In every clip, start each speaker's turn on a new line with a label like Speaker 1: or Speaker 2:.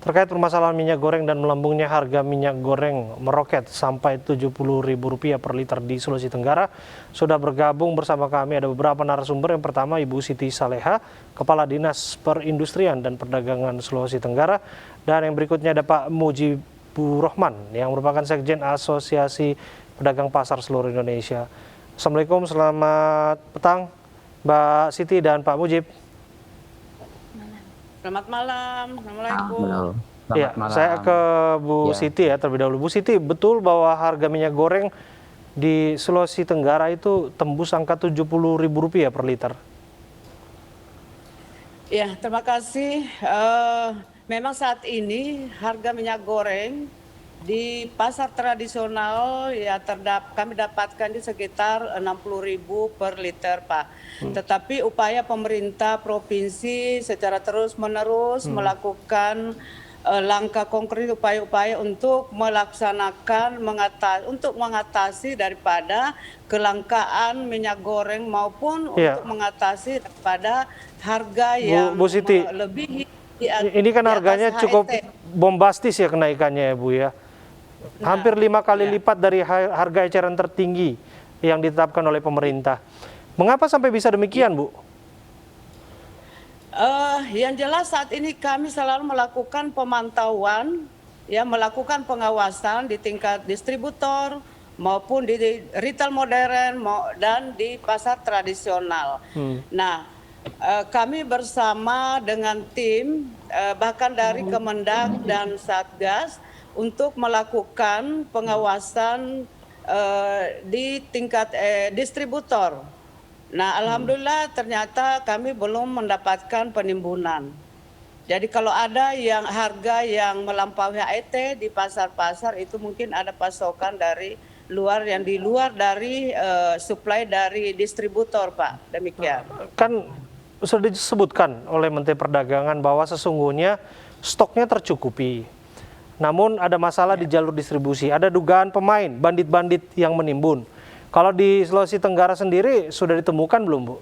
Speaker 1: terkait permasalahan minyak goreng dan melambungnya harga minyak goreng meroket sampai Rp70.000 per liter di Sulawesi Tenggara. Sudah bergabung bersama kami ada beberapa narasumber. Yang pertama Ibu Siti Saleha, Kepala Dinas Perindustrian dan Perdagangan Sulawesi Tenggara. Dan yang berikutnya ada Pak Mujibur Rahman yang merupakan Sekjen Asosiasi Pedagang Pasar Seluruh Indonesia. Assalamualaikum, selamat petang Mbak Siti dan Pak Mujib.
Speaker 2: Selamat malam, Assalamualaikum.
Speaker 1: Ya, saya ke Bu Siti ya terlebih dahulu. Bu Siti, betul bahwa harga minyak goreng di Sulawesi Tenggara itu tembus angka Rp70.000 per liter?
Speaker 2: Ya, terima kasih. Memang saat ini harga minyak goreng di pasar tradisional ya kami dapatkan di sekitar Rp60.000 per liter, Pak. Tetapi upaya pemerintah provinsi secara terus-menerus melakukan langkah konkret, upaya-upaya untuk melaksanakan untuk mengatasi daripada kelangkaan minyak goreng maupun untuk mengatasi daripada harga yang
Speaker 1: Bu Siti,
Speaker 2: lebih
Speaker 1: ini kan harganya cukup bombastis ya kenaikannya ya Bu ya. Hampir 5 kali lipat dari harga eceran tertinggi yang ditetapkan oleh pemerintah. Mengapa sampai bisa demikian, Bu?
Speaker 2: Yang jelas saat ini kami selalu melakukan pemantauan, ya melakukan pengawasan di tingkat distributor maupun di retail modern dan di pasar tradisional. Nah, kami bersama dengan tim bahkan dari Kemendak dan Satgas untuk melakukan pengawasan di tingkat distributor. Nah, alhamdulillah ternyata kami belum mendapatkan penimbunan. Jadi kalau ada yang harga yang melampaui HET di pasar-pasar itu mungkin ada pasokan dari luar yang di luar dari supply dari distributor, Pak. Demikian.
Speaker 1: Kan sudah disebutkan oleh Menteri Perdagangan bahwa sesungguhnya stoknya tercukupi. Namun ada masalah di jalur distribusi, ada dugaan pemain, bandit-bandit yang menimbun. Kalau di Sulawesi Tenggara sendiri sudah ditemukan belum, Bu?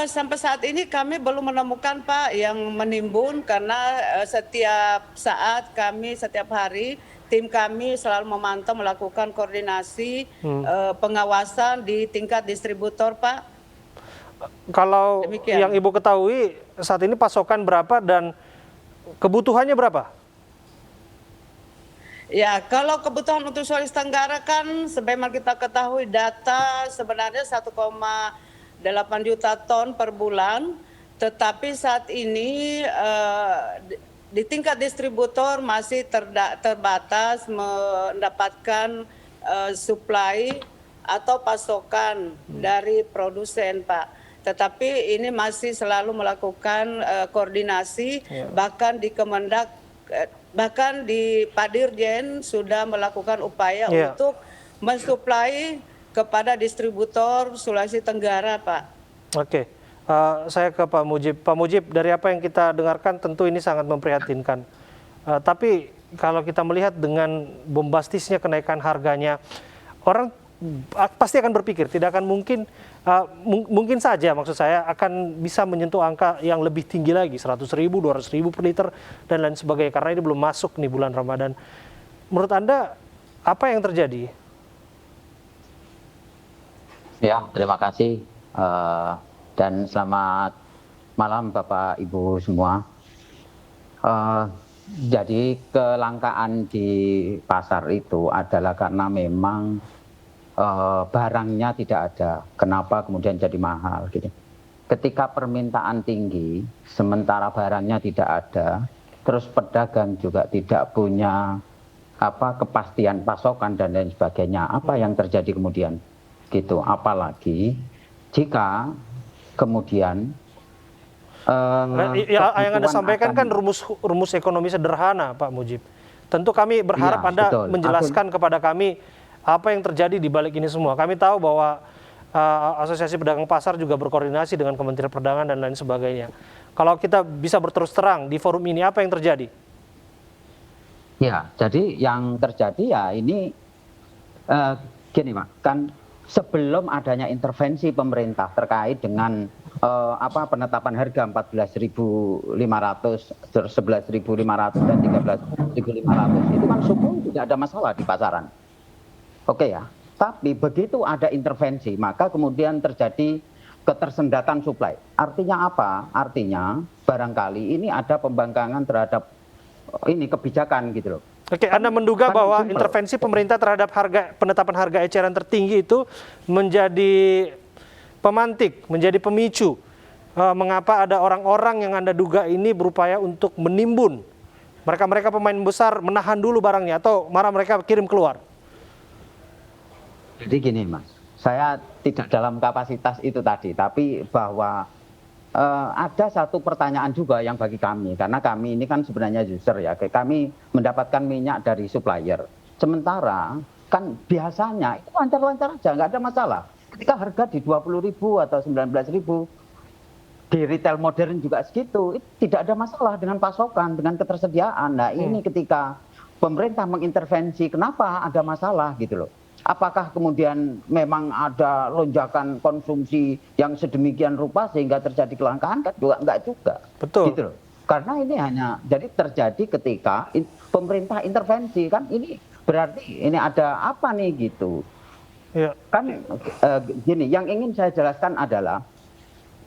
Speaker 2: Sampai saat ini kami belum menemukan, Pak, yang menimbun karena setiap saat setiap hari tim kami selalu memantau melakukan koordinasi pengawasan di tingkat distributor, Pak.
Speaker 1: Kalau yang Ibu ketahui saat ini pasokan berapa dan kebutuhannya berapa?
Speaker 2: Ya, kalau kebutuhan untuk Sulawesi Tenggara kan sebagaimana kita ketahui data sebenarnya 1,8 juta ton per bulan, tetapi saat ini di tingkat distributor masih terbatas mendapatkan suplai atau pasokan dari produsen, Pak. Tetapi ini masih selalu melakukan koordinasi, bahkan di Kemendak, bahkan di Pak Dirjen sudah melakukan upaya untuk mensuplai kepada distributor Sulawesi Tenggara, Pak.
Speaker 1: Oke, saya ke Pak Mujib. Pak Mujib, dari apa yang kita dengarkan tentu ini sangat memprihatinkan. Tapi kalau kita melihat dengan bombastisnya kenaikan harganya, orang pasti akan berpikir tidak akan mungkin saja maksud saya akan bisa menyentuh angka yang lebih tinggi lagi 100.000, 200.000 per liter dan lain sebagainya karena ini belum masuk nih bulan Ramadan. Menurut Anda apa yang terjadi?
Speaker 3: Ya, terima kasih dan selamat malam Bapak Ibu semua. Jadi kelangkaan di pasar itu adalah karena memang barangnya tidak ada. Kenapa kemudian jadi mahal gitu. Ketika permintaan tinggi sementara barangnya tidak ada, terus pedagang juga tidak punya kepastian pasokan dan lain sebagainya. Apa yang terjadi kemudian gitu. Apalagi jika kemudian
Speaker 1: yang Anda sampaikan kan rumus ekonomi sederhana, Pak Mujib. Tentu kami berharap Anda menjelaskan kepada kami apa yang terjadi di balik ini semua. Kami tahu bahwa Asosiasi Pedagang Pasar juga berkoordinasi dengan Kementerian Perdagangan dan lain sebagainya. Kalau kita bisa berterus terang di forum ini, apa yang terjadi?
Speaker 3: Ya, jadi yang terjadi ya ini gini Pak, kan sebelum adanya intervensi pemerintah terkait dengan penetapan harga 14.500, 11.500 dan 13.500 itu kan sungguh tidak ada masalah di pasaran. Oke ya. Tapi begitu ada intervensi, maka kemudian terjadi ketersendatan suplai. Artinya apa? Artinya barangkali ini ada pembangkangan terhadap ini kebijakan gitu loh.
Speaker 1: Oke, Anda menduga
Speaker 3: kan
Speaker 1: bahwa
Speaker 3: simple.
Speaker 1: intervensi pemerintah terhadap penetapan harga eceran tertinggi itu menjadi pemantik, menjadi pemicu mengapa ada orang-orang yang Anda duga ini berupaya untuk menimbun mereka pemain besar menahan dulu barangnya atau malah mereka kirim keluar?
Speaker 3: Jadi gini Mas, saya tidak dalam kapasitas itu tadi, tapi bahwa ada satu pertanyaan juga yang bagi kami, karena kami ini kan sebenarnya user ya, kami mendapatkan minyak dari supplier. Sementara kan biasanya itu lancar-lancar aja, nggak ada masalah. Ketika harga di 20.000 atau 19.000, di retail modern juga segitu, itu tidak ada masalah dengan pasokan, dengan ketersediaan. Nah ini ketika pemerintah mengintervensi, kenapa ada masalah gitu loh. Apakah kemudian memang ada lonjakan konsumsi yang sedemikian rupa sehingga terjadi kelangkaan? Kan juga enggak juga.
Speaker 1: Betul.
Speaker 3: Gitu loh. Karena ini hanya jadi terjadi ketika pemerintah intervensi, kan ini berarti ini ada apa nih gitu.
Speaker 1: Ya.
Speaker 3: Kan gini, yang ingin saya jelaskan adalah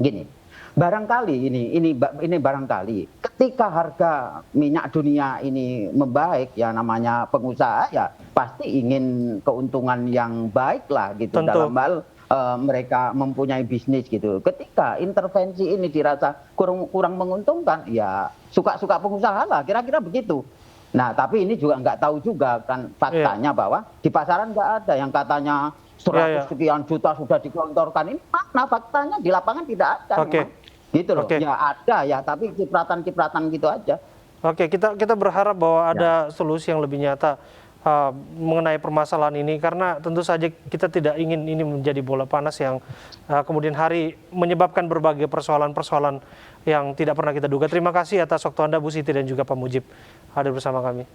Speaker 3: gini. Barangkali ini barangkali ketika harga minyak dunia ini membaik, ya namanya pengusaha ya pasti ingin keuntungan yang baik lah gitu.
Speaker 1: Tentu.
Speaker 3: Dalam hal mereka mempunyai bisnis gitu. Ketika intervensi ini dirasa kurang menguntungkan, ya suka-suka pengusaha lah, kira-kira begitu. Nah tapi ini juga nggak tahu juga kan faktanya bahwa di pasaran nggak ada yang katanya 100 sekian juta sudah digelontorkan. Ini mana faktanya di lapangan tidak ada.
Speaker 1: Oke.
Speaker 3: Gitu loh.
Speaker 1: Oke.
Speaker 3: Ya ada ya, tapi cipratan-cipratan gitu aja.
Speaker 1: Oke, kita berharap bahwa ada solusi yang lebih nyata mengenai permasalahan ini, karena tentu saja kita tidak ingin ini menjadi bola panas yang kemudian hari menyebabkan berbagai persoalan-persoalan yang tidak pernah kita duga. Terima kasih atas waktu Anda Bu Siti dan juga Pak Mujib hadir bersama kami.